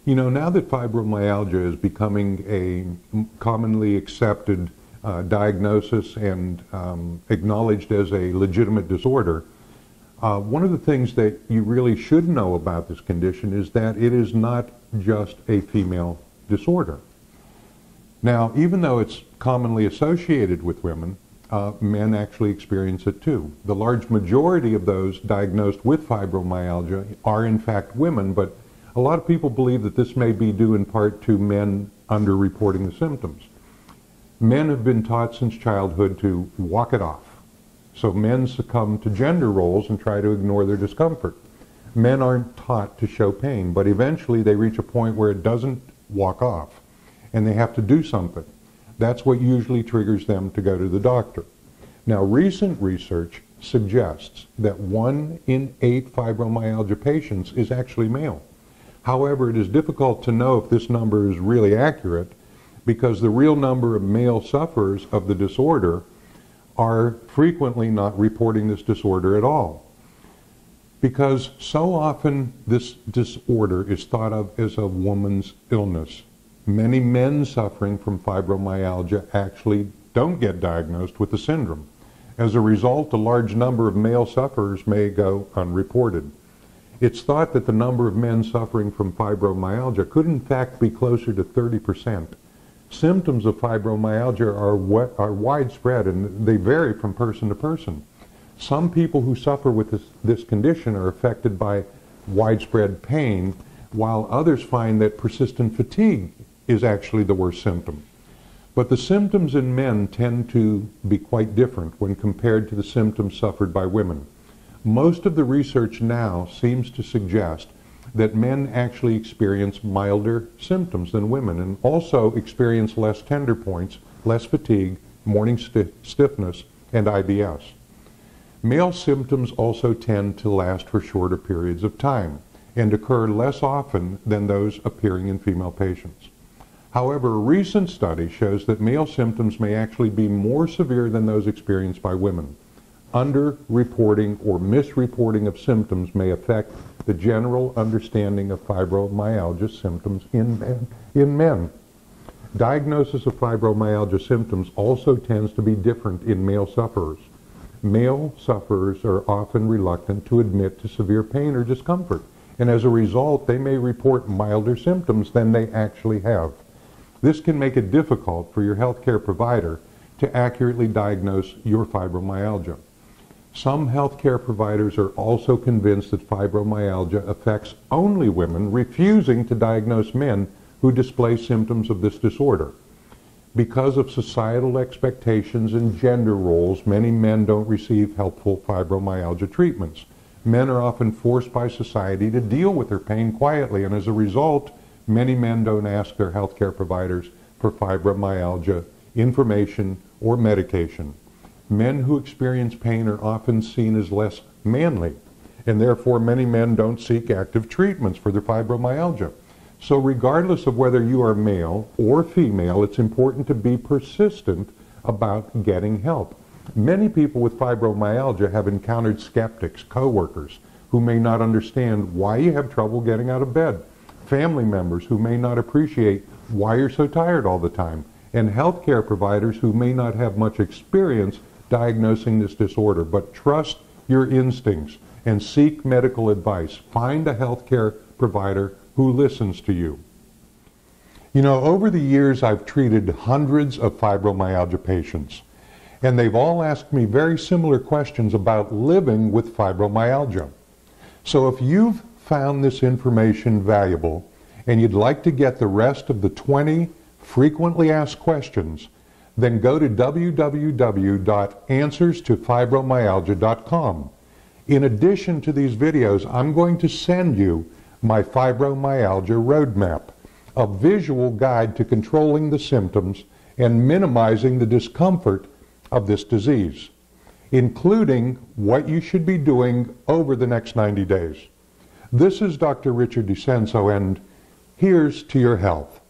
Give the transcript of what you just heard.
You know, now that fibromyalgia is becoming a commonly accepted diagnosis and acknowledged as a legitimate disorder, one of the things that you really should know about this condition is that it is not just a female disorder. Now, even though it's commonly associated with women, men actually experience it too. The large majority of those diagnosed with fibromyalgia are in fact women, but a lot of people believe that this may be due in part to men underreporting the symptoms. Men have been taught since childhood to walk it off. So men succumb to gender roles and try to ignore their discomfort. Men aren't taught to show pain, but eventually they reach a point where it doesn't walk off, and they have to do something. That's what usually triggers them to go to the doctor. Now, recent research suggests that 1 in 8 fibromyalgia patients is actually male. However, it is difficult to know if this number is really accurate because the real number of male sufferers of the disorder are frequently not reporting this disorder at all. Because so often this disorder is thought of as a woman's illness. Many men suffering from fibromyalgia actually don't get diagnosed with the syndrome. As a result, a large number of male sufferers may go unreported. It's thought that the number of men suffering from fibromyalgia could in fact be closer to 30%. Symptoms of fibromyalgia are widespread and they vary from person to person. Some people who suffer with this condition are affected by widespread pain, while others find that persistent fatigue is actually the worst symptom. But the symptoms in men tend to be quite different when compared to the symptoms suffered by women. Most of the research now seems to suggest that men actually experience milder symptoms than women and also experience less tender points, less fatigue, morning stiffness, and IBS. Male symptoms also tend to last for shorter periods of time and occur less often than those appearing in female patients. However, a recent study shows that male symptoms may actually be more severe than those experienced by women. Under-reporting or misreporting of symptoms may affect the general understanding of fibromyalgia symptoms in men. Diagnosis of fibromyalgia symptoms also tends to be different in male sufferers. Male sufferers are often reluctant to admit to severe pain or discomfort, and as a result, they may report milder symptoms than they actually have. This can make it difficult for your healthcare provider to accurately diagnose your fibromyalgia. Some healthcare providers are also convinced that fibromyalgia affects only women, refusing to diagnose men who display symptoms of this disorder. Because of societal expectations and gender roles, many men don't receive helpful fibromyalgia treatments. Men are often forced by society to deal with their pain quietly, and as a result, many men don't ask their healthcare providers for fibromyalgia information or medication. Men who experience pain are often seen as less manly, and therefore many men don't seek active treatments for their fibromyalgia. So regardless of whether you are male or female, it's important to be persistent about getting help. Many people with fibromyalgia have encountered skeptics, coworkers, who may not understand why you have trouble getting out of bed, family members who may not appreciate why you're so tired all the time, and healthcare providers who may not have much experience diagnosing this disorder. But trust your instincts and seek medical advice. Find a healthcare provider who listens to you. You know, over the years I've treated hundreds of fibromyalgia patients, and they've all asked me very similar questions about living with fibromyalgia. So if you've found this information valuable and you'd like to get the rest of the 20 frequently asked questions, then go to www.answerstofibromyalgia.com. In addition to these videos, I'm going to send you my Fibromyalgia Roadmap, a visual guide to controlling the symptoms and minimizing the discomfort of this disease, including what you should be doing over the next 90 days. This is Dr. Richard DiCenso, and here's to your health.